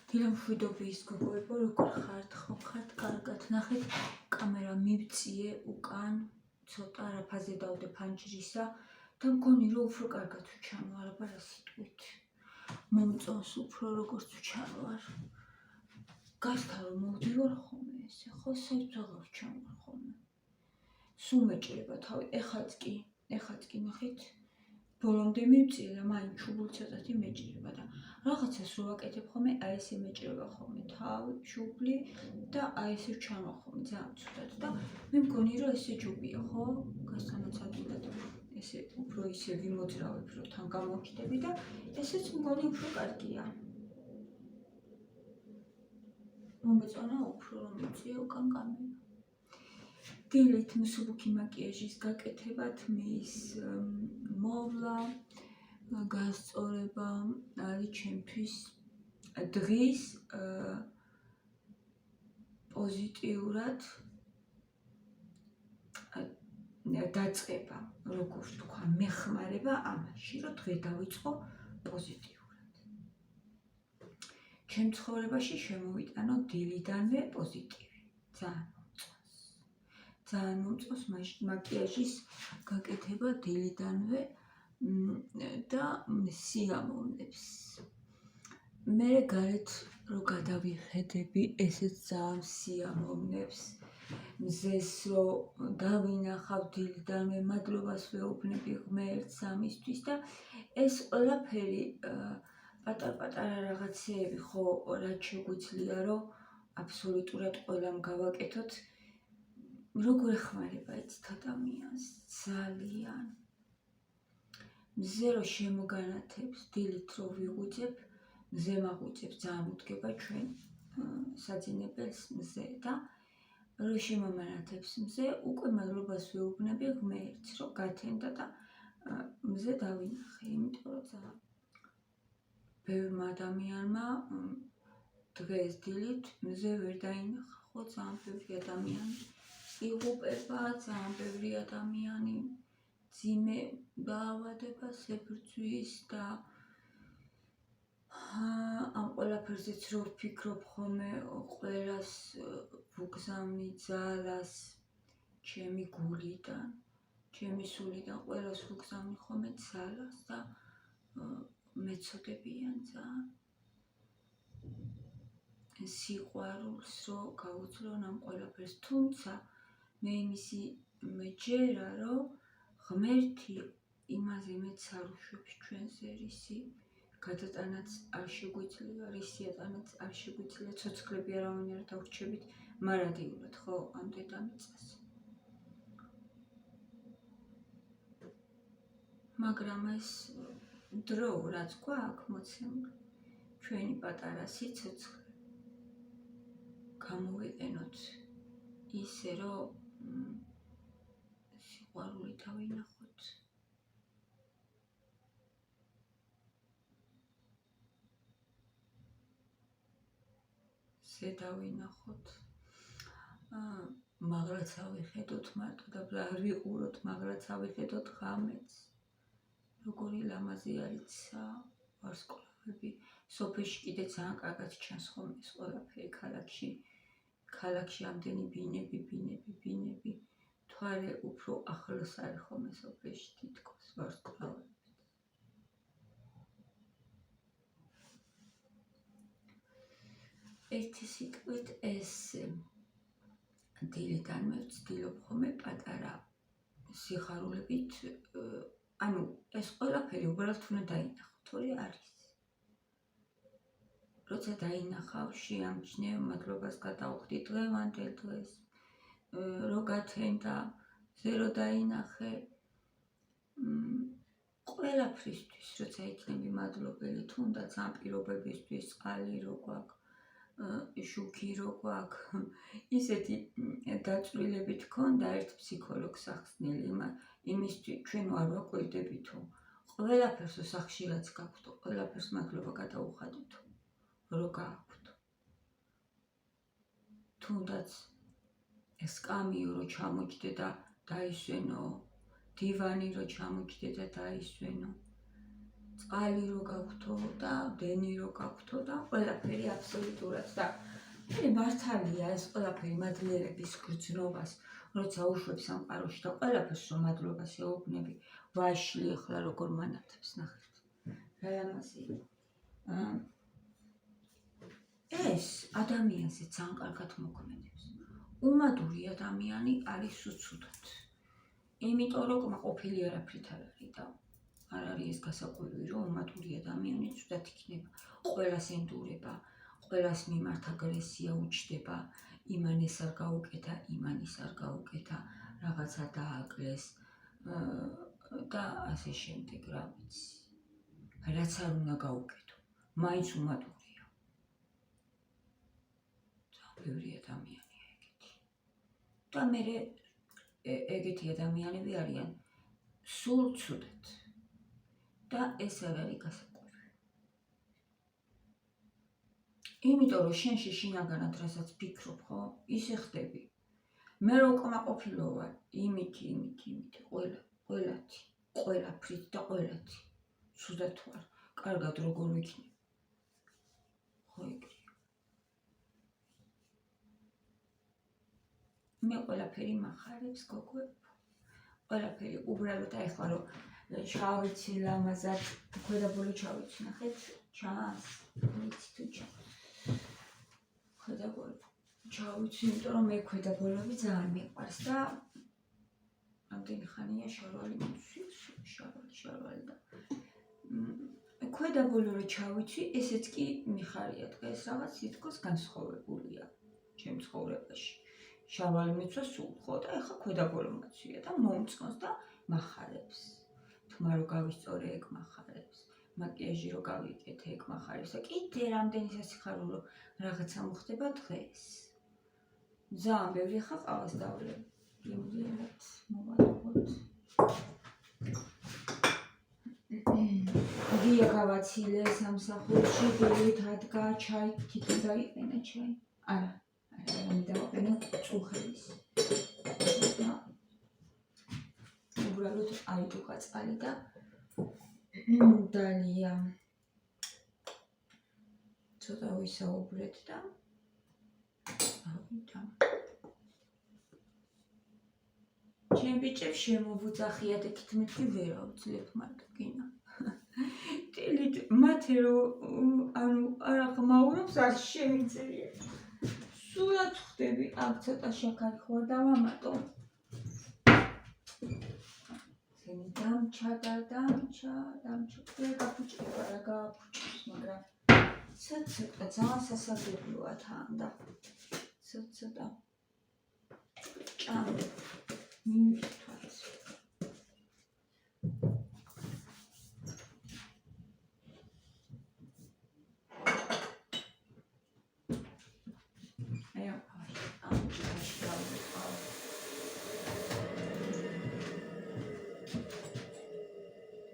დილამშვიდობის გოგოებო, როგორ ხართ? ხომ ხართ? კარგად ნახეთ, კამერა მივწიე უკან, ცოტა არაფაზე დავდე ფანჯრისა და მგონი რომ უფრო კარგად ვჩანვარ, აბა რა სიტყვით. მომწონს უფრო როგორც ვჩანვარ. გასთან რომ მოვდივარ ხოლმე ესე, ხო საერთოდ აღარ ვჩანვარ ხოლმე. სულ მეჭირება თავი, ეხაც კი ნახეთ. ბოლომდე მივწიე და მაინც ჩუბლი ცოტათი მეჭირება და რაღაცას რო ვაკეთებ ხოლმე, აი ესე მეჭირება ხოლმე თავი, ჩუბლი და აი ესე ვჩანვარ ხოლმე ძალიან ცუდად და მე მგონი რომ ესე ჯობია, ხო? გასთანაც ადვილად ესე უფრო ისე ვიმოძრავებ, რომ თან გამოვჩდები და ესეც მგონი უფრო კარგია. მომეწონა უფრო რომ მივწიე უკან კამერა. დილით მსუბუქი მაკიაჟის გაკეთებათ მის მოვლა გასწორება არის ჩემთვის დღის პოზიტიურად დაწყება, როგორ ვთქვა, მეხმარება ამაში, რომ დღე დავიწყო პოზიტიურად. ჩემ ცხოვრებაში შემოვიტანო დილიდანვე პოზიტივი. ძალიან მომწონს მაკიაჟის გაკეთება დილიდანვე და სიამოვნებს. მე გარეთ რო გადავიხედები, ესეც ძალიან სიამოვნებს. მზეს რო დავინახავ დილიდანვე, მადლობას ვეუბნები ღმერთს ამისთვის და ეს ყველაფერი პატარ-პატარა რაღაცეები ხო რაც შეგვიძლია რომ აბსოლუტურად ყველამ გავაკეთოთ. როგორ ეხმარება იცით ადამიანს ძალიან. მზე რო შემოგანათებს, დილით რო ვიღვიძებ, მზე მაღვიძებს, ძალიან უდგება ჩვენ საძინებელს მზე და რო შემომანათებს მზე, უკვე მადლობას ვეუბნები ღმერთს, რომ გათენდა და მზე დავინახე, იმიტომ რომ ძალიან ბევრმა ადამიანმა დღეს დილით მზე ვერ დაინახა, ხო ძალიან ბევრი ადამიანი იღუპება, ძალიან ბევრი ადამიანი ძიმე დაავადებას ებრძვის და ამ ყველაფერზეც რო ვფიქრობ ხოლმე, ყველას ვუგზავნი ძალას ჩემი გულიდან, ჩემი სულიდან, ყველას ვუგზავნი ხოლმე ძალას და მეცოდებიან ძალიან სიყვარულს, რომ გავუძლონ ამ ყველაფერს, თუმცა მე იმისი მეჯერა, რომ ღმერთი იმაზე მეც არ უშვებს ჩვენზე რისი გადატანაც არ შეგვიძლია, რისი ატანაც არ შეგვიძლია, ცოცხლები არავინ არ დავრჩებით მარადიურად, ხო, ამ დედამიწაზე. მაგრამ ეს დრო, რაც გვაქვს მოცემული, ჩვენი პატარა სიცოცხლე გამოვიყენოთ ისე, რომ სიყვარული დავინახოთ. დავინახოთ, მაგრაც ავიხედოთ მარტო და არ ვიყუროთ, მაგრაც ავიხედოთ ღამეც. როგორი ლამაზი არის ვარსკვლავები. სოფელში კიდე ძალიან კარგად ჩანს ხოლმე ეს ყველაფერი ქალაქში ამდენი ბინები. თვარე უფრო ახლოს არის ხოლმე სოფელში თითქოს ვარსკვლავები. ერთი სიტყვით ეს დილიდანვე ვცდილობ ხოლმე პატარა სიხარულებით, ანუ ეს ყველაფერი უბრალოდ უნდა დაინახო, თორე არის. როცა დაინახავ, შეამჩნევ, მადლობას გადავხდი დღევანდელ დღეს, რო გათენდა, ზე რო დაინახე, ყველაფრისთვის, როცა იქნები მადლობელი, თუნდაც ამ პირობებისთვის, წყალი რო გვაქვს, შუქი რო გვაქვს, ისეთი დაწვრილები თქონდა ერთ ფსიქოლოგს ახსნილი, იმისთვის ჩვენ არ ვაკვირდებითო, ყველაფერს ოსახში რაც გაქვთო, ყველაფერს მადლობა გადაუხადეთო, რო გააქვთო. თუნდაც სკამიო რო ჩამოჯდე და დაისვენო, დივანი რო ჩამოჯდე და დაისვენო, წყალი რო გაქვთო და დენი რო გაქვთო და ყველაფერი აბსოლუტურად და მართალია ეს ყველაფერი მადლიერების გრძნობას როცა უშვებ სამყაროში და ყველაფერს რომ მადლობას ეუბნები ვაშლი ახლა როგორ მანათებს ნახეთ რა ამასია ეს ადამიანზე ძალიან კარგად მოქმედებს უმადური ადამიანი არის უცუდად იმიტომ რომ ყოფილი არაფრით არ არის და არ არის ეს გასაკვირი რომ უმადური ადამიანი ცუდად იქნება ყველას ენდურება ყველას მიმართ აგრესია უჩნდება იმან ეს არ გაუკეთა იმან ის არ გაუკეთა რაღაცა დააკლეს და ასე შემდეგ რა ვიცი რაც არ უნდა გაუკეთო მაინც უმადურია ძალიან ბევრი ადამიანია ეგეთი და მე ეგეთი ადამიანები არიან სულ ცუდად და ეს არ არის გასაკვირი იმიტომ რომ შენში შინაგანად რასაც ფიქრობ ხო ისე ხდები მე რო უკმაყოფილო ვარ იმითი ყველაფრით და ყველათი ცუდად ვარ კარგად როგორ ვიქნებ ხო ეგრეა მე ყველაფერი მახარებს გოგოებო ყველაფერი უბრალოდ ახლა რომ ჩავიცი ლამაზად ქვედაბოლო ჩავიცი ნახეთ ჩანს ვიცი თუ ჩანს ქვედაბოლო ჩავიცი იმიტომ რომ მე ქვედაბოლოები ძალიან მიყვარს და ამდენი ხანია შარვალი შარვალი და ქვედაბოლო რომ ჩავიცი ესეც კი მიხარია დღეს რაღაც თითქოს განსხვავებულია ჩემ ცხოვრებაში შარვალი მეცვა სულ ხო და ეხლა ქვედაბოლო მოცია და მომწონს და მახარებს თმა რო გავისწორე ეგ მახარებს მაკიაჟი რო გავიკეთე ეგ მახარებს და კიდე რამდენი სასიხარულო რაღაცა მოხდება დღეს ძალიან ბევრი ხა ყავას დავლებ იმდენად მოვატყოთ გია გავაცილე სამსახურში გულით ადგა ჩაი თითო დაიყენა ჩაი არა მე დავაყენე წუხელის უბრალოდ აიდუღა წყალი და დალია ცოტა ვისაუბრეთ და ავიდა ჩემ ბიჭებს შემოვუძახიათ ეკით მეთქი ვერ ავძლებ მათ გინა ტილით მათე რომ ანუ არ აღმაურობს არ შემიძლია სულად ხდები აქ ცოტა შაქარი ხო დავამატო ზენი დამჩა რა გაფუჭებს მაგრამ ცოტა ძალიან სასარგებლოა თან და ცოტა ჭამე მივიტვაც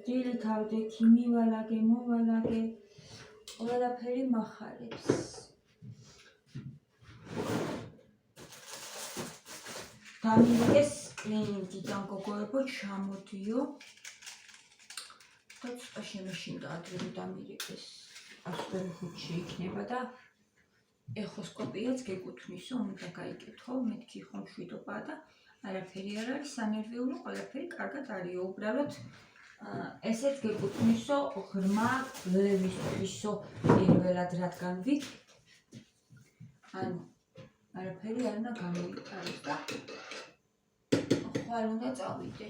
დილით ავდექი მივალაგე მოვალაგე ყველაფერი მახარებს დამიგეს კლინიკიდან გოგოებო ჩამოდიო და ცოტა შემეშინდა ადრე რომ დამირეკეს ასწორი ხუთში იქნება და ეხოსკოპიაც გეკუთვნისო უნდა გაიკეთო მეთქი ხომ შვიდობა და არაფერი არ არის სანერვიულო ყველაფერი კარგად არის უბრალოდ ესეც გეკუთვნისო ღრმა ლევისთვისო პირველად რადგან ვიქეთ ანუ არაფერი არ უნდა გამოიყაროს და ხვალ უნდა წავიდე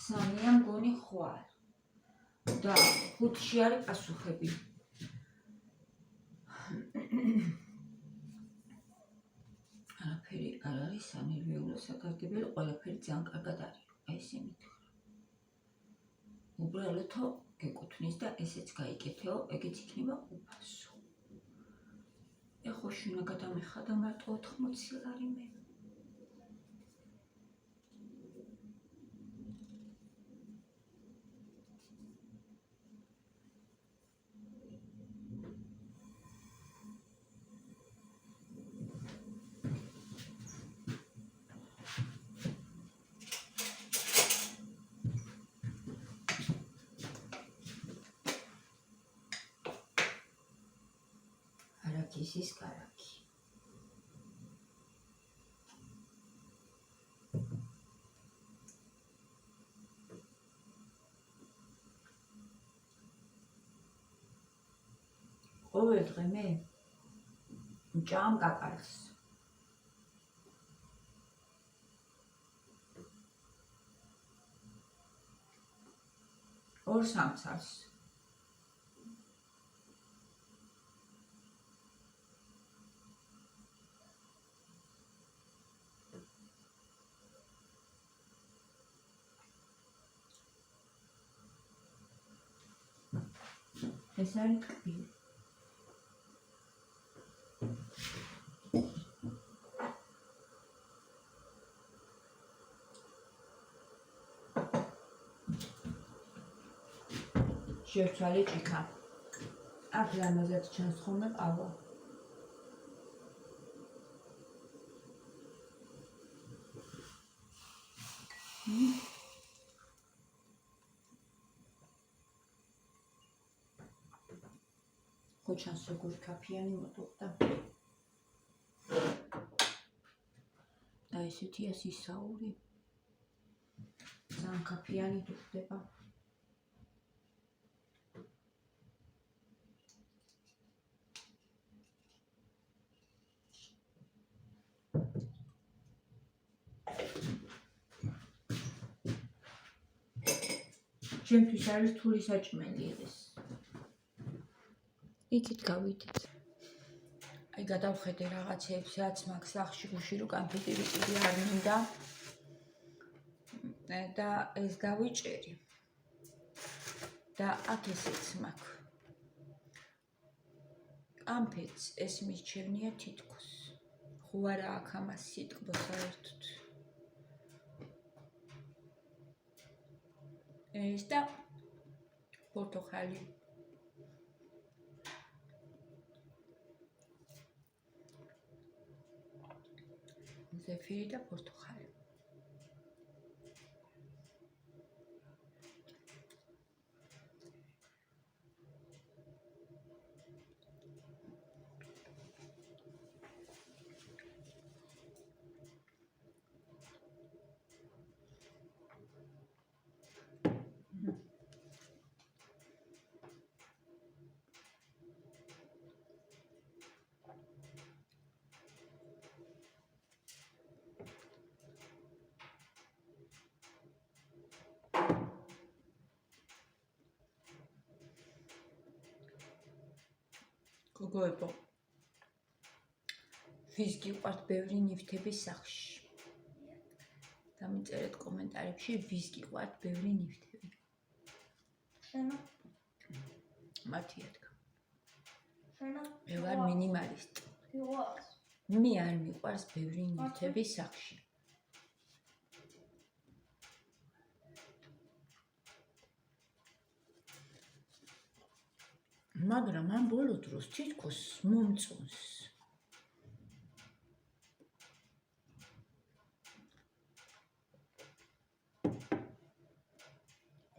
სამია მგონი ხვალ და ხუთში არის პასუხები არაფერი არ არის სანერვიულო საკარგებელი ყველაფერი ძალიან კარგად არის აი ესე მითხრა უბრალოდო გეკუთვნის და ესეც გაიკეთეო ეგეც იქნება უფასო ეხლა შუნა გადამეხადა მარტო 80 ლარი მე არაქისის ქალაქი. ყოველ დღე მე მჭამ კაკალს. ორ სამცავს. ეს არის ტკბილი. შევცვალე ჭიქა. აქ ლამაზად ჩანს ხოლმე ყავა. ხო ჩანს როგორ კაფიანი მოდუხდა. და ესეთია სისაური. ძალიან კაფიანი დუხდება. ჩემთვის არის თული საჭმელი ეს. იქით გავიდეთ. აი გადავხედე რაღაცეებს, რაც მაქვს სახლში გუში რო კამფეტი ვიყიდი არ მინდა. და ეს დავიჭერი. და აქ ესეც მაქვს. კამფეტს ეს მისჩევნია თითქოს. ხო არა აქ ამას სიტყვა საერთოდ. ეს და პორტოხალი. ზეფირი და პორტოხალი. გოგოებო, ვის გიყვართ ბევრი ნივთების სახში? დამიწერეთ კომენტარებში, ვის გიყვართ ბევრი ნივთები. შენა. მათი ადგა. შენა. მე ვარ მინიმალისტი. გიყვარს. მე არ მიყვარს ბევრი ნივთების სახში. მაგრამ ამ ბოლო დროს თითქოს მომწონს.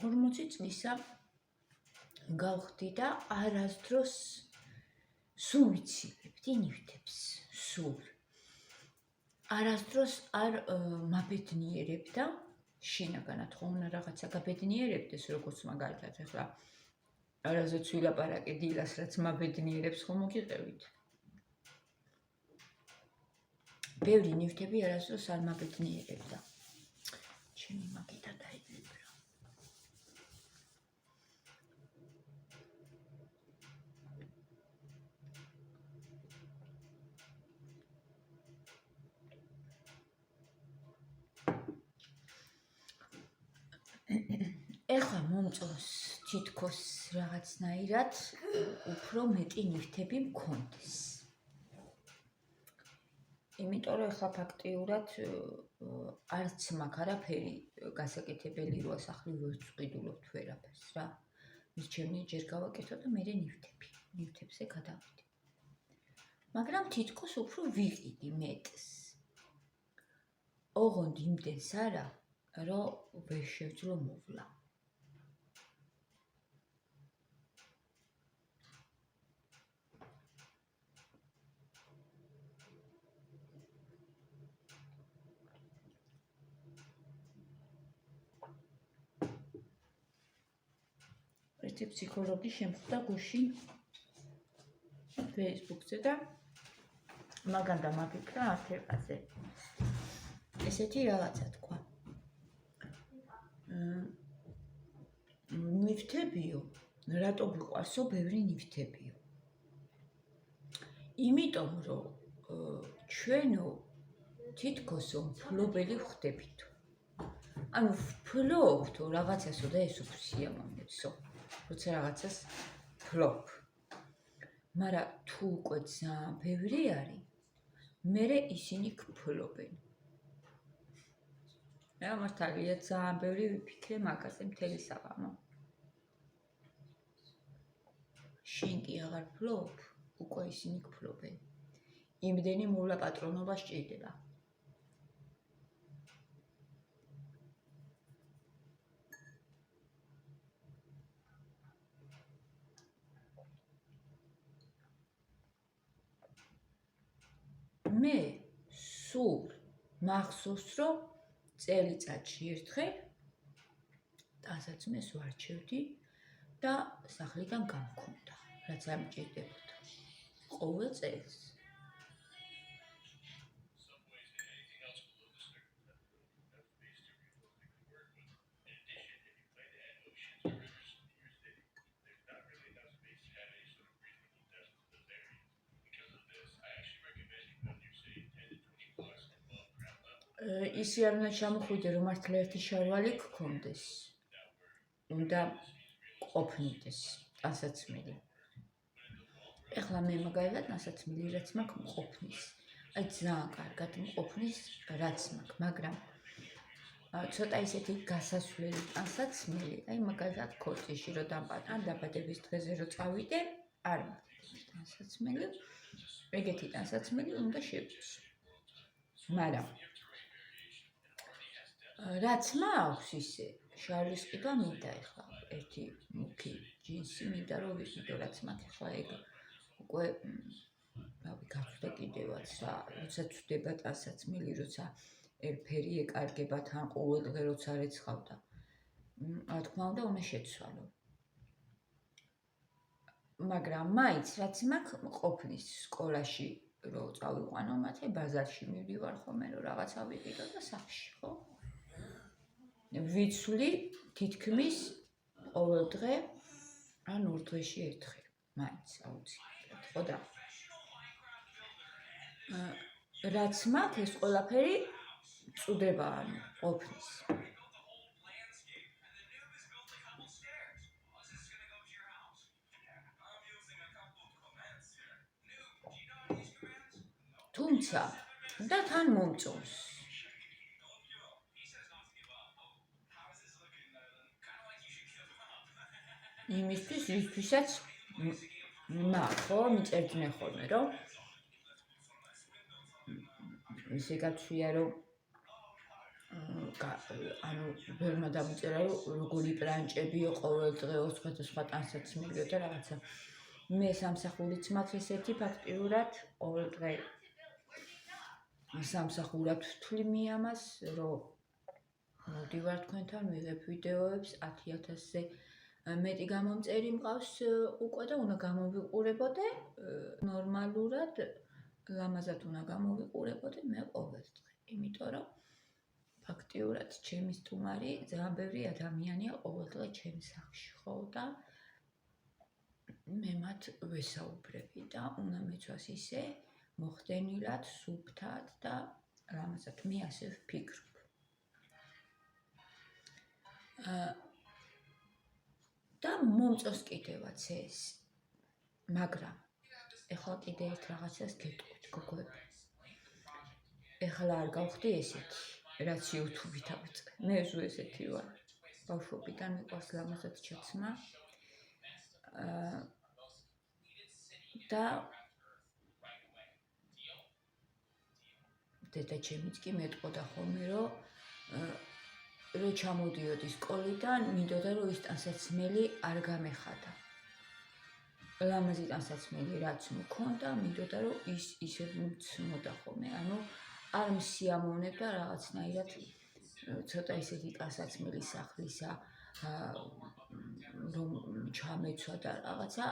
40 წლისა გავხდი და არასდროს სულ ვიცილებდი ნივთებს, სულ. არასდროს არ მაბედნიერებდა, შინაგანად ხო უნდა რაღაცა გაბედნიერებდეს, როგორც მაგალითად ახლა არაზეც ვილაპარაკე დილას, რაც მაბედნიერებს ხო მოგიყევით. ბევრი ნივთები არასდროს არ მაბედნიერებდა. ჩემი მაგითა დაიბებრა. ეხლა მომწონს თითქოს რაღაცნაირად უფრო მეტი ნივთები მქონდეს. იმიტომ რომ ეხლა ფაქტიურად არც მაქვს არაფერი გასაკეთებელი რო ასახლი რო წვიდულობთ ვერაფერს რა. მისჩევნია ჯერ გავაკეთო და მერე ნივთებზე გადავიდე. მაგრამ თითქოს უფრო ვიყიდი მეტს. ოღონდ იმდენს არა, რომ ვერ შევძლო მოვლა. ერთი ფსიქოლოგი შემხვდა გუშინ Facebook-ზე და მაგან დამაფიქრა აფერყაზე. ესეთი რაღაცა თქვა. ნივთებიო, რატო გიყვარსო ბევრი ნივთებიო? იმიტომ რომ ჩვენო თითქოსო მფლობელი ვხდებითო. ანუ ვფლობთო რაღაცასო და ეს უფრო სიამოვნებსო. როცა რაღაცას ვფლობ. მაგრამ თუ უკვე ძალიან ბევრი არის, მერე ისინი გფლობენ. მე მართალია ძალიან ბევრი ვიფიქრე მაგაზე მთელი საღამო. შენ კი აღარ ვფლობ, უკვე ისინი გფლობენ. იმდენი მოვლა პატრონობა სჭირდება. მე სულ მახსოვს, რომ წელიწადში ერთხელ ტანსაცმელს ვარჩევდი და სახლიდან გამქონდა, რაც არ მჭირდებოდა. ყოველ წელს. ისე არ უნდა ჩამოხვიდე, რომ მართლა ერთი შარვალი გქონდეს. უნდა ყოფნიდეს ტანსაცმელი. ეხლა მე მაგალითად ტანსაცმელი რაც მაქვს მყოფნის. აი ძალიან კარგად მყოფნის რაც მაქვს, მაგრამ ცოტა ისეთი გასასვლელი ტანსაცმელი, აი მაგალითად ქორწილში რო დაბადების დღეზე რო წავიდე, არ მაქვს ტანსაცმელი. ეგეთი ტანსაცმელი უნდა შევიდე. მაგრამ რაც მაქვს ისე შარვის ყიდა მინდა ეხლა ერთი მუქი ჯინსი მინდა რომ ვიყიდო რაც მაქვს ეხლა ეგ უკვე რავი გაწვდა კიდევაც რა როცა წვდება ტანსაცმელი როცა ფერი ეკარგება თან ყოველდღე როცა რეცხავდა რა თქმა უნდა შეცვალო მაგრამ მაინც რაც მაქვს ყოფნის სკოლაში რო წავიყვანო მათე ბაზარში მივდივარ ხოლმე რომ რაღაცა ვიყიდო და სახში ხო ვიცვლი თითქმის ყოველ დღე ან ორ დღეში ერთხელ მაინც აუცილებლად ხო და რაც მაქვს ეს ყველაფერი წვდება ანუ ყოფნის თუმცა და თან მომწონს იმისთვის ვისთვისაც ხო მიწერდნენ ხოლმე რომ ისე გაცვია რომ ანუ ბევრმა დამიწერა რომ როგორი პრანჭებიო ყოველ დღე სხვა ტანსაცმელიო და რაღაცა მე სამსახურიც მაქვს ესეთი ფაქტიურად ყოველ დღე სამსახურად ვთვლი ამას რომ მოდივარ თქვენთან ვიღებ ვიდეოებს 10,000-ზე მეტი გამომწერი მყავს უკვე და უნდა გამოვიყურებოდე ნორმალურად ლამაზად უნდა გამოვიყურებოდე მე ყოველ დღე იმიტომ რომ ფაქტიურად ჩემი სტუმარი ძალიან ბევრი ადამიანია ყოველ დღე ჩემს სახლში ხო და მე მათ ვესაუბრები და უნდა მეცვას ისე მოხდენილად სუფთად და ლამაზად მე ასე ვფიქრობ და მომწონს კიდევაც ეს მაგრამ ეხლა კიდე ერთ რაღაცას გეტყვით გოგოები ეხლა არ გავხდი ესეთი რაც YouTube-ით ავიწყე მე ზუ ესეთი ვარ ბავშვობიდან მიყვარს ლამაზად ჩაცმა და დედაჩემიც კი მეტყოდა ხოლმე რომ ჩამოდიოდი სკოლიდან მინდოდა რომ ის ტანსაცმელი არ გამეხადა ლამაზი ტანსაცმელი რაც მქონდა მინდოდა რომ ის ისე მცმოდა ხოლმე ანუ არ მსიამოვნებდა რაღაცნაირად ცოტა ისეთი ტანსაცმელი სახლისა რომ ჩამეცვა და რაღაცა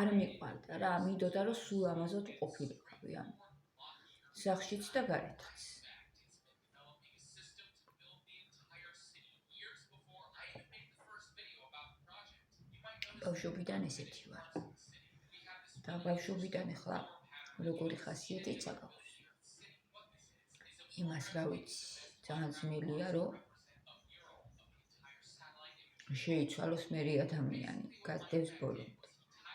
არ მიყვარდა რა, მინდოდა რომ სულ ამაზოდ ყოფილიყავი ან სახშიც და გარეთაც. ბავშვობიდან ესეთი ვარ. და ბავშვობიდან ახლა როგორი ხასიათიც აქვს. იმას რა ვიცი, ძალიან ძნელია რომ შეიცვალოს მერი ადამიანი, გასდევს ბოლომდე.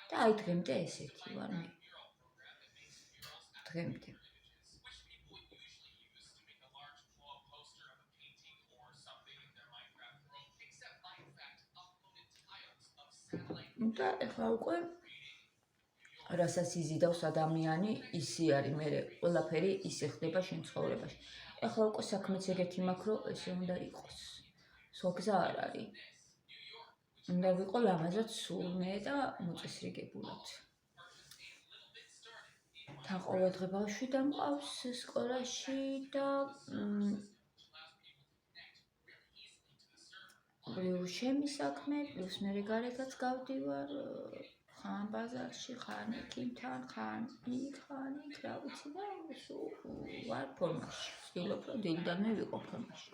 და აი დღემდე ესეთი ვარ მე. დღემდე. და ახლა უკვე რასაც იზიდავს ადამიანი, ისი არის, მე ყველაფერი ისე ხდება შენ ცხოვრებაში. ახლა უკვე საქმეც ეგეთი მაქვს, რომ ესე უნდა იყოს. სხვა გზა არ არის. უნდა ვიყო ლამაზად სულმე და მოწესრიგებულად. თან ყოველდღე ბავშვი დამყავს სკოლაში და პლუს შემი საქმე, პლუს მე გარეთაც გავდივარ, ხან ბაზარში, ხან იქიდან, ხან იქ, რა ვიცი და სულ ვარ ფორმაში. ვცდილობ რომ დილიდანვე ვიყო ფორმაში.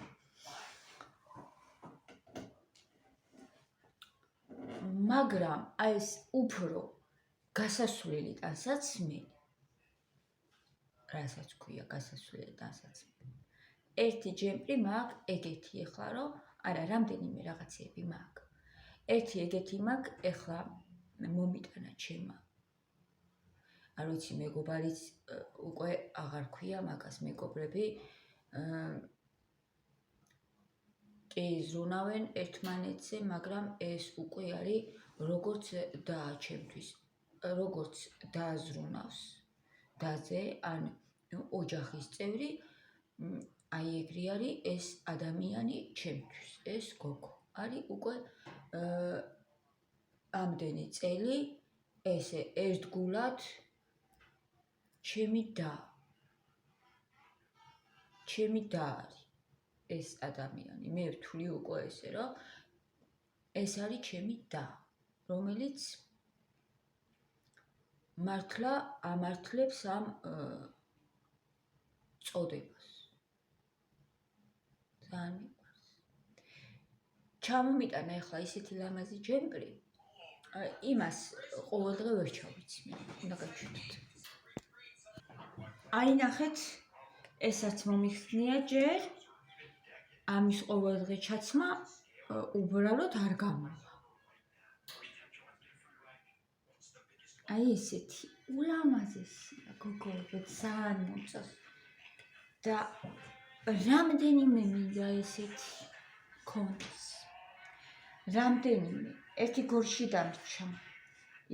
მაგრამ აი ეს უფრო გასასვლელი ტანსაცმელი, რასაც ქვია გასასვლელი ტანსაცმელი. ერთი ჯემპრი მაქვს ეგეთი ახლა რომ არა რამდენიმე რაღაცები მაქვს. ერთი ეგეთი მაქვს ახლა მომიტანა ჩემმა. არ ვიცი მეგობარიც უკვე აღარ ქვია მაგას მეგობრები კი ზრუნავენ ერთმანეთზე, მაგრამ ეს უკვე არის როგორც და ჩემთვის, როგორც დააზრუნავს დაზე ან ოჯახის წევრი, აი ეგრე არის ეს ადამიანი ჩემთვის, ეს გოგო. არის უკვე ამდენი წელი ესე ერთგულად ჩემი და არის ეს ადამიანი. მე ვთვლი უკვე ესე რომ ეს არის ჩემი და, რომელიც მართლა ამართლებს ამ წოდებას. ძალიან მიყვარს. ჩამომიტანა ახლა ისეთი ლამაზი ჯემპრი, იმას ყოველდღე ვერ ჩავიცი მე, უნდა გაჩვენოთ. აი ნახეთ, ესაც მომიხსნია ჯერ, ამის ყოველდღე ჩაცმა უბრალოდ არ გამოვა. აი ესეთი ულამაზესია გოგოები, ძალიან მომწონს. და რამდენიმე მინდა ესეთი კონდეს. რამდენიმე, ერთი გორში დამრჩა.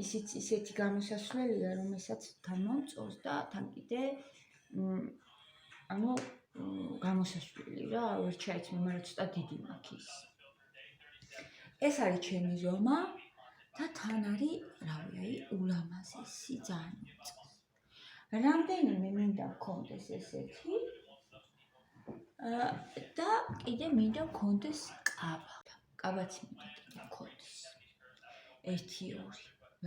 ისიც ისეთი გამოსასვლელია, რომელსაც თან მომწონს და თან კიდე ანუ გამოსასვლელი რა, ვერ ჩაიცმე, მაგრამ ცოტა დიდი მაქვს ის. ეს არის ჩემი ზომა და თან არის, რავი, ულამაზესი, ძალიან მომწონს. რამდენიმე მინდა მქონდეს ესეთი და კიდე მინდა მქონდეს კაბა. კაბაც მინდა კიდე მქონდეს. 1-2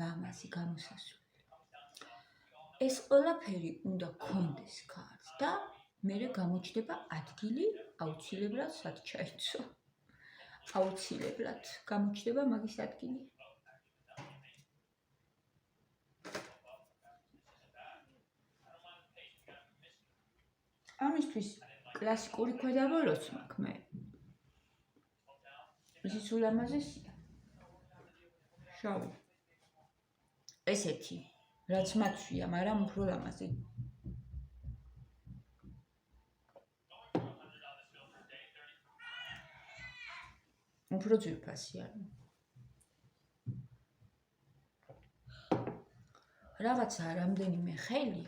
ლამაზი გამოსასვლელი. ეს ყველაფერი უნდა მქონდეს კარს და მერე გამოჩნდება ადგილი აუცილებლად სად ჩაიცვა. აუცილებლად გამოჩნდება მაგის ადგილი. ამისთვის კლასიკური ქვედაბოლოც მაქვს მე. ისიც ულამაზესია. შავი. ესეთი, რაც მაცვია, მაგრამ უფრო ლამაზი. უფრო ძვირფასი არის. რაღაცა რამდენიმე ხელი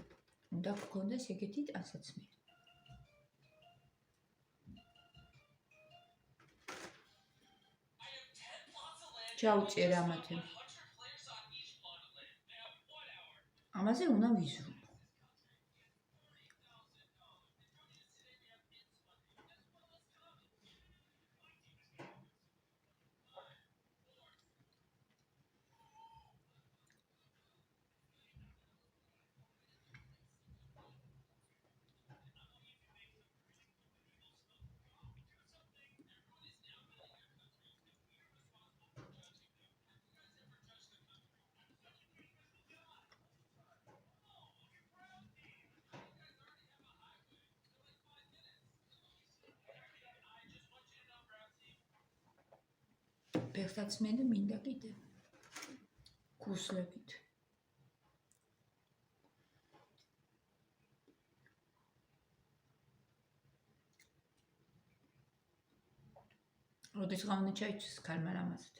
უნდა გქონდეს ეგეთი ტანსაცმელი. ჩაუწიე რამათე. ამაზე უნდა ვიზრუნო. ფეხსაცმელი მინდა კიდე. ქუსლებით. როდის გავნა ჩაიჭის ქალმა რამაზით.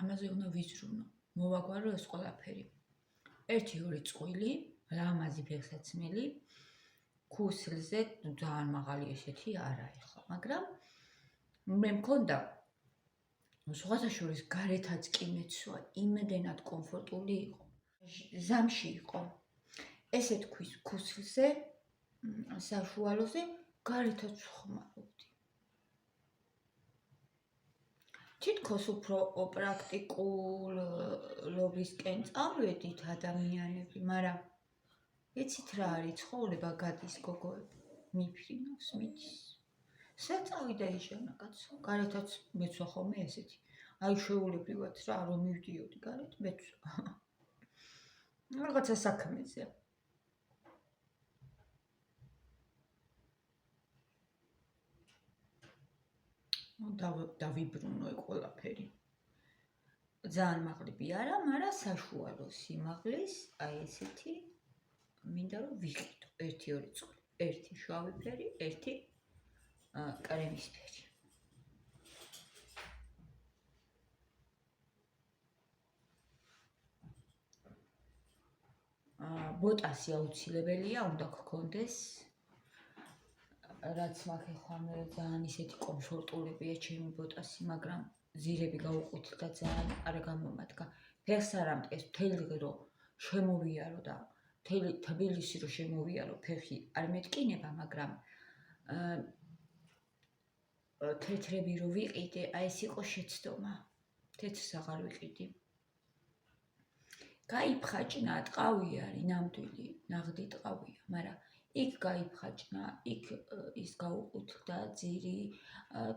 ამაზე უნდა ვიზრუნო. მოვაგვარო ეს ყველაფერი. 1-2 წყვილი, ლამაზი ფეხსაცმელი, ქუსლზე ძალიან მაღალი ესეთი არა ეხლა, მაგრამ მე მქონდა სხვათა შორის გარეთაც კი მეცვა, იმედენად კომფორტული იყო. ზამში იყო. ესე თქვის ქუსლზე, საშუალოზე გარეთაც ხმარობდი. თითქოს უფრო პრაქტიკულობისკენ წავედით ადამიანები, მაგრამ იცით რა არის ცხოვრება გადის გოგოები, მიფრინავს მიდის. საწავიდა იჟანა კაცო, გარეთაც მეცვა ხოლმე ესეთი. აი შეულებრივად რა რომ მივდიოდი გარეთ მეცვა. რაღაცა საქმეზე. დავიბრუნო ეგ ყველაფერი. ძალიან მაღლიბი არა, მაგრამ საშუალო სიმაღლის, აი ესეთი მინდა რომ ვიყიდო 1-2 წყვილი. 1 შავი ფერი, 1 კრემისფერი. ბოტასი აუცილებელია, უნდა გქონდეს. რაც მაქვს ახლა მე ძალიან ისეთი კომფორტულებია ჩემი ბოტასი, მაგრამ ზირები გაუყვით და ძალიან არ გამომადგა. ფეხს არ ამტკეს, მთელი დღე შემოვიარო და მთელი თბილისი რომ შემოვიარო, ფეხი არ მეტკინება, მაგრამ თეთრები რო ვიყიდე, აი ეს იყო შეცდომა. თეთრს აღარ ვიყიდი. გაიფხაჭნა, ტყავი არის, ნამდვილი, ნაღდი ტყავია, მაგრამ იქ გაიფხაჭნა, იქ ის გაუყუთდა ძირი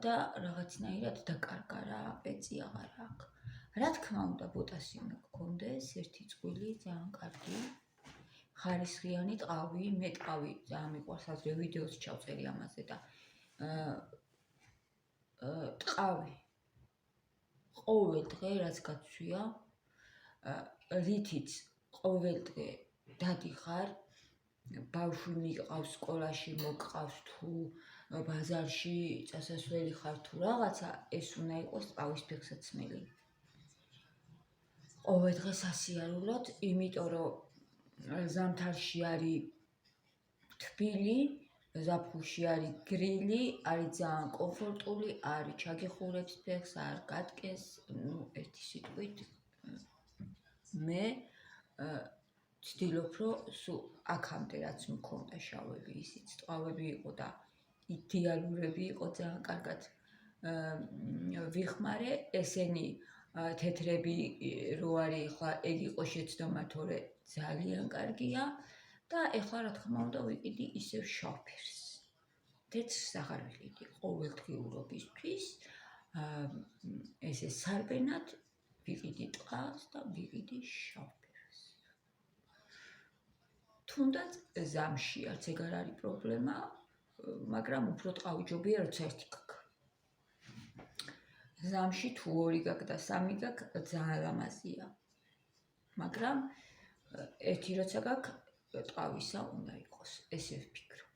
და რაღაცნაირად დაკარგა რა, პეწი აღარ აქვს. რა თქმა უნდა, ბოტასი უნდა გქონდეს, 1 წყვილი, ძალიან კარგი. ხარისხიანი ტყავი, მე ტყავი ძალიან მიყვარს, ადრე ვიდეოს ჩავწერი ამაზე და ტყავი ყოველ დღე რაც გაცვია, რითიც ყოველ დღე დადიხარ, ბავშვი მიყავს სკოლაში, მოგყავს თუ ბაზარში წასასვლელი ხარ თუ რაღაცა, ეს უნდა იყოს ტყავის ფეხსაცმელი. ყოველ დღე სასიარულოდ, იმიტომ რომ ზამთარში არის თბილი, ზაფხულში არის გრილი, არის ძალიან კომფორტული, არის ჩაგიხურებს ფეხს, არ გატკეს, ერთი სიტყვით მე ვცდილობ, რომ სულ აქამდე რაც მქონდა შავები, ისიც ტყავები იყო და იდეალურები იყო, ძალიან კარგად ვიხმარე, ესენი თეთრები რო არის, ახლა ეგ იყო შეცდომა, თორე ძალიან კარგია და ახლა რა თქმა უნდა ვიყიდი ისევ შავ ფერს. თეთრს აღარ ვიყიდი ყოველდღიურობისთვის, ესე სარბენად ვიყიდი ტყას და ვიყიდი შავ ფერს. თუნდაც ზამში არც ეგ არ არის პრობლემა, მაგრამ უფრო ტყავი ჯობია, როცა 1 გაქვს. ზამში თუ 2 გაქვს და 3 გაქვს, ძალიან ლამაზია. მაგრამ 1 როცა გაქვს, ტყავისა უნდა იყოს, ესე ვფიქრობ.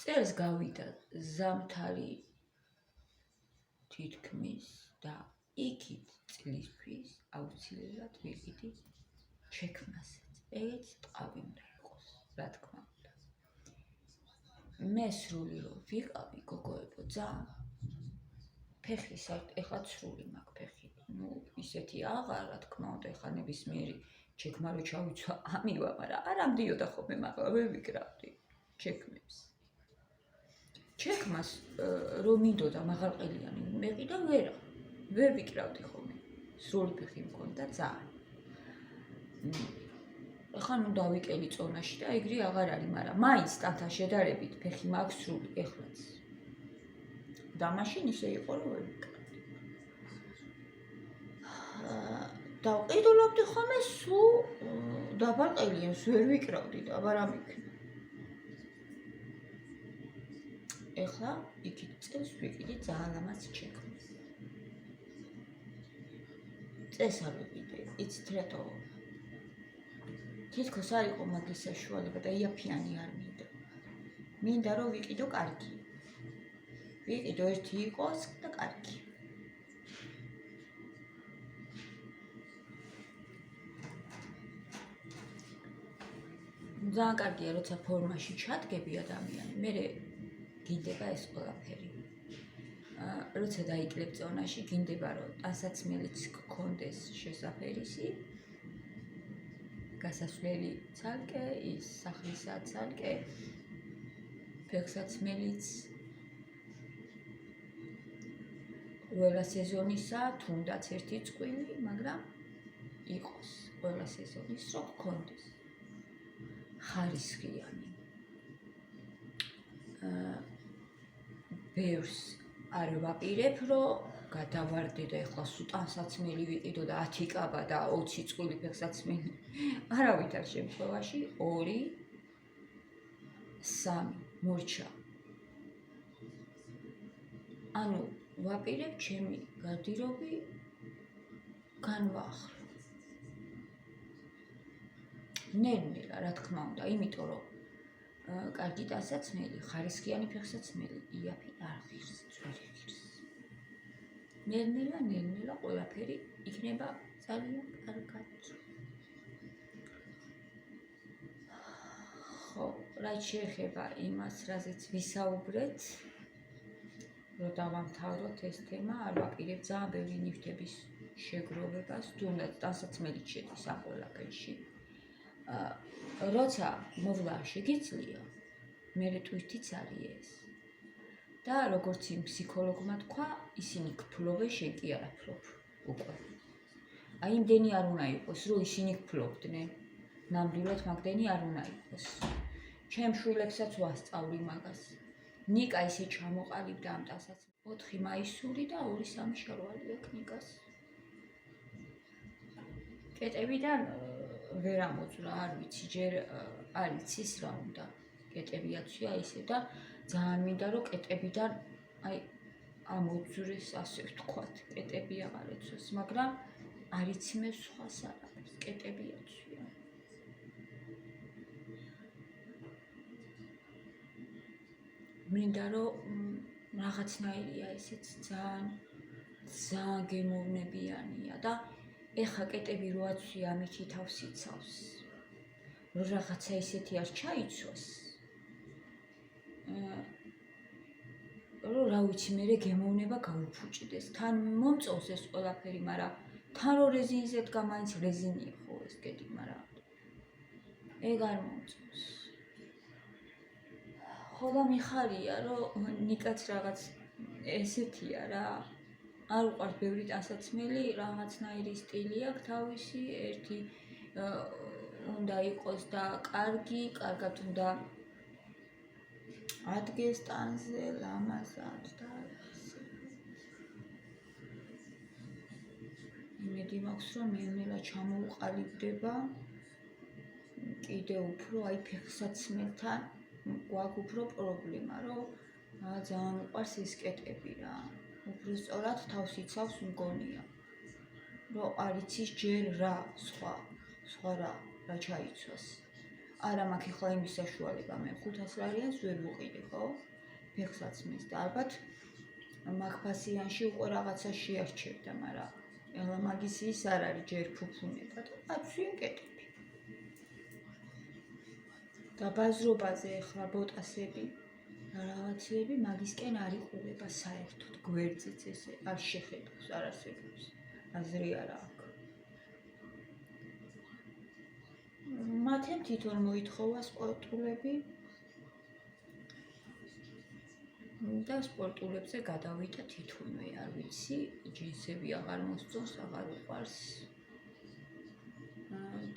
წელს გავიდა ზამთარი თითქმის და იქით წლისთვის აუცილებლად ვიყიდი ჩექმასაც. ეგეც ტყავი უნდა იყოს, რა თქმა უნდა. მე სრული რომ ვიყავი, გოგოებო, ძალიან ფეხი ეხლა სრული მაქვს ფეხი. ისეთი აღარ, რა თქმა უნდა, ეხლა ნებისმიერი ჩექმა რო ჩავიცვა, ამივა, მაგრამ არ ამდიოდა ხოლმე, მაგრამ ვერ ვიკრავდი ჩექმებს. ჩექმას რომ მინდოდა მაღალყელიანი მეყიდა ვერ ვიკრავდი ხოლმე. სრული ფეხი მქონდა ძალიან. ეხლა ნუ დავიკელი წონაში და ეგრე აღარ არის, მაგრამ მაინც ტანთან შედარებით ფეხი მაქვს სრული ეხლაც. და მაშინ ისე იყო რომ ვერ ვიკრავდი. დავყიდულობდი ხოლმე სულ დაბალ ყელიანს ვერ ვიკრავდი და აბა რა მიქნა. ეხლა იქით წელს ვიყიდი ძალიან ლამაზ ჩექმს. წელს არ ვიყიდე, იცით რატო? თითქოს არ იყო მაგის საშუალება და იაფიანი არ მინდა. მინდა რომ ვიყიდო კარგი. ვიყიდო ერთი იყოს და კარგი. ძალიან კარგია, როცა ფორმაში ჩადგები ადამიანი, მერე გინდება ეს ყველაფერი. როცა დაიკლებ წონაში, გინდება რომ ტანსაცმელიც გქონდეს შესაფერისი, გასასვლელი ცალკე, ის სახლისა ცალკე, ფეხსაცმელიც ყველა სეზონისა, თუნდაც ერთი წყვილი, მაგრამ იყოს ყველა სეზონის რო გქონდეს. ხარისხიანი. ბევრს არ ვაპირებ, რომ გადავარდე და ეხლა სულ ტანსაცმელი ვიყიდო და 10 კაბა და 20 წყვილი ფეხსაცმელი. არავითარ შემთხვევაში 2, 3 მორჩა. ანუ ვაპირებ ჩემი გარდირობი განვაახლო. ნელ-ნელა, რა თქმა უნდა, იმიტომ რომ კარგი ტანსაცმელი, ხარისხიანი ფეხსაცმელი იაფი არ ღირს, ძველი ღირს. ნელ-ნელა ყველაფერი იქნება ძალიან კარგად. ხო, რაც შეეხება იმას, რაზეც ვისაუბრეთ, რომ დავამთავროთ ეს თემა, არ ვაპირებ ძალიან ბევრი ნივთების შეგროვებას, თუნდაც ტანსაცმელიც შედის ამ ყველაფერში. როცა მოვლა შეგიძლია, მერე ტვირთიც არის ეს. და როგორც იმ ფსიქოლოგმა თქვა, ისინი გფლობენ, შენ კი არა ფლობ უკვე. აი იმდენი არ უნდა იყოს, რომ ისინი გფლობდნენ. ნამდვილად მაგდენი არ უნდა იყოს. ჩემ შვილებსაც ვასწავლი მაგას. ნიკა ისე ჩამოყალიბდა ამ ტანსაცმელს. 4 მაისური და 2-3 შარვალი აქვს ნიკას. კეტებიდან ვერ ამოძვრა, არ ვიცი, ჯერ არ იცის რა უნდა. კეტები აცვია ისე და ძალიან მინდა რომ კეტებიდან აი ამოძვრეს, ასე ვთქვათ, კეტები აღარ ეცვას, მაგრამ არ იციმეს სხვას არაფერს, კეტები აცვია. მინდა რომ რაღაცნაირია ესეც ძალიან გემოვნებიანია და ეხა კეტები რო აცვია ამითი თავს იცავს. რომ რაღაცა ისეთი არ ჩაიცვას. რომ რა ვიცი, მერე გემოვნება გაუფუჭდეს. თან მომწონს ეს ყველაფერი, მაგრამ თან რო რეზინზე დგა, მაინც რეზინია ხო ეს კეტი, მაგრამ ეგ არ მომწონს. ხო და მიხარია, რომ ნიკაც რაღაც ესეთია რა. არ უყვარს ბევრი ტანსაცმელი, რაღაცნაირი სტილი აქვს თავისი, ერთი უნდა იყოს და კარგი, კარგად უნდა ადგეს ტანზე, ლამაზად და ასე. იმედი მაქვს, რომ ნელ-ნელა ჩამოუყალიბდება. კიდევ უფრო აი ფეხსაცმელთან გვაქვს უფრო პრობლემა, რომ ძალიან უყვარს ეს კეტები რა. უბრალოდ თავს იცავს მგონია. რომ არ იცის ჯერ რა, სხვა რა ჩაიცვას. არა მაქვს ახლა იმის საშუალება, მე 500 ლარიანს ვერ ვუყიდე, ხო? ფეხსაცმელს და ალბათ მაგ ფასიანში უკვე რაღაცა შეარჩევდა, მაგრამ ეხლა მაგის ის არ არის ჯერ ფუფუნება და აცვია კეტები. და ბაზრობაზე ეხლა ბოტასები რაღაცები მაგისკენ არ იყურება საერთოდ, გვერდზეც ესე არ შეხედავს, არ არსებობს. აზრი არა აქვს. მათემ თვითონ მოითხოვა სპორტულები და სპორტულებზე გადავიდა თითქმე, არ ვიცი, ჯინსები აღარ მოსწონს, აღარ უყვარს.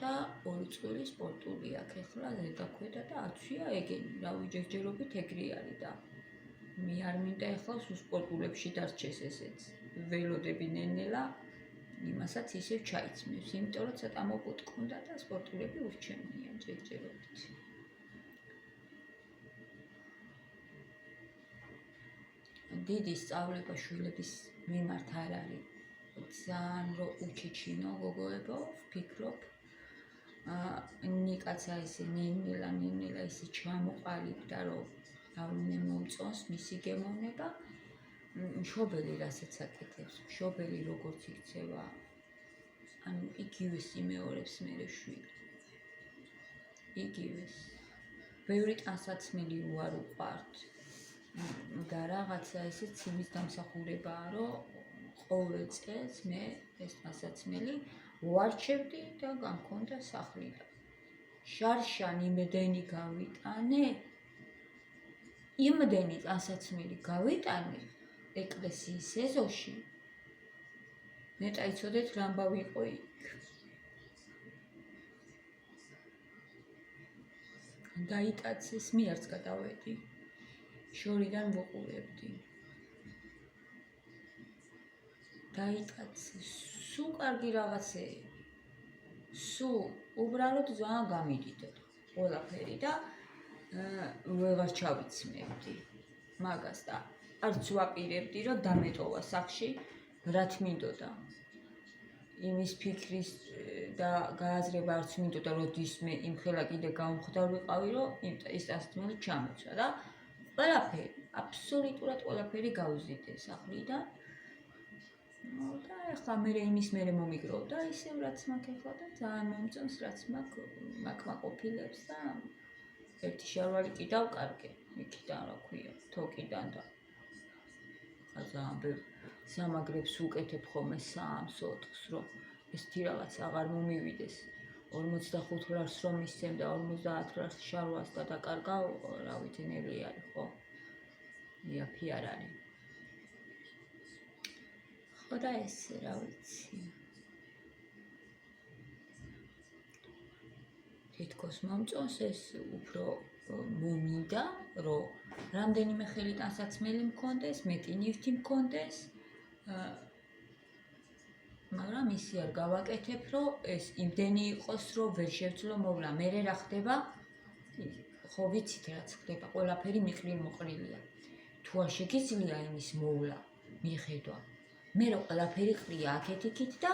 და 2 წელი სპორტული აქვს ეხლა ზედაქვედა და აცვია ეგენი, რავი ჯერჯერობით ეგრე არის და მე არ მინდა ეხლა სულ სპორტულებში დარჩეს ესეც. ველოდები ნენელა იმასაც ისევ ჩაიცმევს, იმიტომ რომ ცოტა მოპუტკუნდა და სპორტულები ურჩევნია ჯერჯერობით. დიდი სწავლება შვილების მიმართ არ არის. ძალიან რო უჩიჩინო გოგოებო, ვფიქრობ. ნიკაცა ესე ნენელა ესე ჩამოყალიბდა, რომ მე მომწონს მისი გემოვნება. მშობელი რასაც აკეთებს, მშობელი როგორც იქცევა, ანუ იგივეს იმეორებს მერე შვილი. იგივეს. ბევრი ტანსაცმელი უარ უყვართ. და რაღაცა ესეც იმის დამსახურებაა, რომ ყოველ წელს მე ეს ტანსაცმელი ვარჩევდი და გამქონდა სახლი და შარშან იმდენი გავიტანე, იმდენი ტანსაცმელი გავიტანე ეკლესიის ეზოში, ნეტა იცოდეთ რა ამბავი იყო იქ. დაიტაცეს, მე არც გადავედი. შორიდან ვუყურებდი. დაიტაცეს, სულ კარგი რაღაცეები. სულ უბრალოდ ძალიან გამიდიდოდა ყველაფერი და ვეღარ ჩავიცმევდი მაგას და არც ვაპირებდი, რომ დამეტოვა სახლში, რაც მინდოდა. იმის ფიქრის და გააზრება არც მინდოდა, როდის მე იმხელა კიდე გამხვდარ ვიყავი, რომ ის ტანსაცმელი ჩამოწვა და ყველაფერი, აბსოლუტურად ყველაფერი გავიზიდე სახლიდან. და ეხლა მე იმის მერე მომიგროვდა ისევ რაც მაქვს ეხლა და ძალიან მომწონს რაც მაქვს ყოფილებს და ერთი შარვალი კი დავკარგე იქიდან რა ქვია თოკიდან და ძალიან ბევრ სამაგრებს ვუკეთებ ხოლმე 3-4-ს რომ ესეთი რაღაც აღარ მომივიდეს 45 ლარს რომ მისცემ და 50 ლარს შარვას და დაკარგავ რა ვიცი ნელი არის ხო იაფი არ არის ხო და ეს რა ვიცი თითქოს მომწონს ეს უფრო მომინდა რომ რამდენიმე ხელი ტანსაცმელი მქონდეს მეტი ნივთი მქონდეს მაგრამ ისი არ გავაკეთებ რომ ეს იმდენი იყოს რომ ვერ შევძლო მოვლა მე რა ხდება ხო ვიცით რაც ხდება ყველაფერი მიყრილ-მოყრილია თუ არ შეგიძლია იმის მოვლა მიხედვა მე რა ყველაფერი ყრია აქეთ-იქით და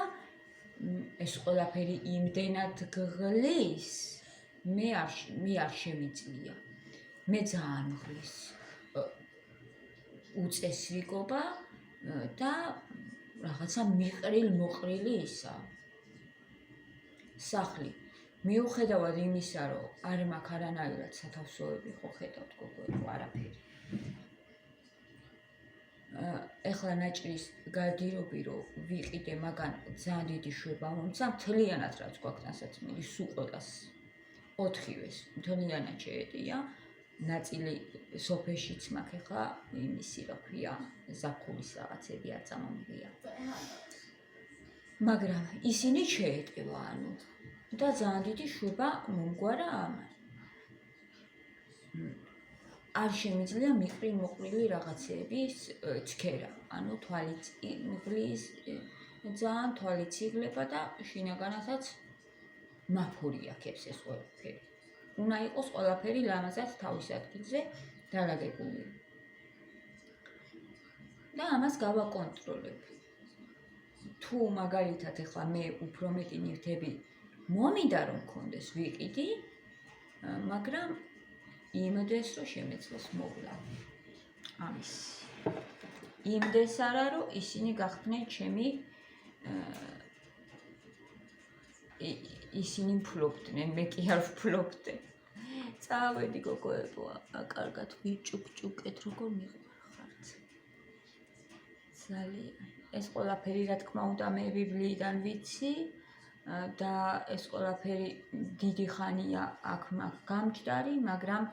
ეს ყველაფერი იმდენად გღლის მე არ შემიძლია მე ძალიან მღლის უწესრიგობა და რაღაცა მიყრილ-მოყრილი ისა სახლი მიუხედავად იმისა რომ არ მაქვს არანაირად სათავსოები ხო ხედავთ გოგოებო არაფერი ეხლა ნაჭრის გარდირობი რომ ვიყიდე მაგან ძალიან დიდი შვება მომცა მთლიანად რაც გვაქვს ტანსაცმელი სულ ყველას 4-ვეს მთლიანად შეედია ნაწილი სოფეშიც მაქვს ეხლა იმისი რა ქვია ზაფხულის რაღაცები არ წამომიღია მაგრამ ისინი შეეტევა ანუ და ძალიან დიდი შვება მომგვარა ამან არ შემიძლია მიყრილ-მოყრილი რაღაცების ცქერა ანუ თვალიც მღლის ძალიან თვალიც იღლება და შინაგანასაც მაფური აქებს ეს ყველაფერი უნდა იყოს ყველაფერი ლამაზად თავის ადგილზე დალაგებული და ამას გავაკონტროლებ თუ მაგალითად ეხლა მე უფრო მეტი ნივთები მომინდა რომ მქონდეს ვიყიდი მაგრამ იმდეს რომ შემეძლოს მოვლა ამის იმდეს არა რომ ისინი გახდნენ ჩემი ისინი მფლობდნენ მე კი არ ვფლობდე წავედი გოგოებო კარგად ვიჭუკჭუკეთ როგორ მიყვარხართ ძალიან ეს ყველაფერი რა თქმა უნდა მე ბიბლიიდან ვიცი და ეს ყველაფერი დიდი ხანია აქ მაქვს გამჯდარი მაგრამ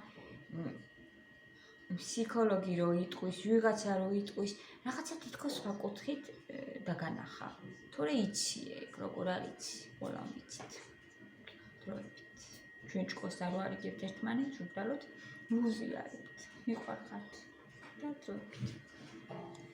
ფსიქოლოგი რო იტყვის ვიღაცა რო იტყვის რაღაცა თითქოს სხვა კუთხით დაგანახა თორე იცი ეგ როგორ არ იცი ყველა ვიცით მოგებროებით. ჩვენ ჭკოს არ ვარიგებთ ერთმანეთს, უდალოთ ვუზიარებთ. მიყვარხართ და ძვებით.